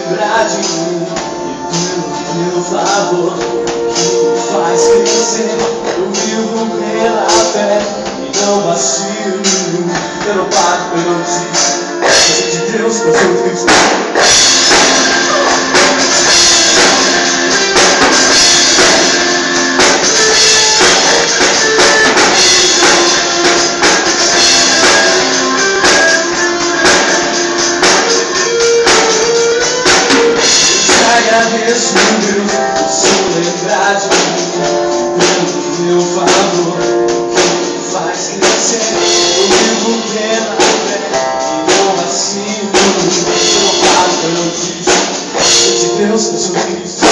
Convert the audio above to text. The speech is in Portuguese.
lembrar de mim e pelo teu favor que me faz crescer. Eu vivo pela fé e não vacilo nenhum. Eu não paro, eu não desisto. Eu de Deus, eu sou Cristo. Agradeço, Deus, por só lembrar de mim, pelo meu favor, que me faz crescer. Eu vivo pela fé e não vacilo, eu não paro, eu não desisto. De Deus, eu sou Cristo.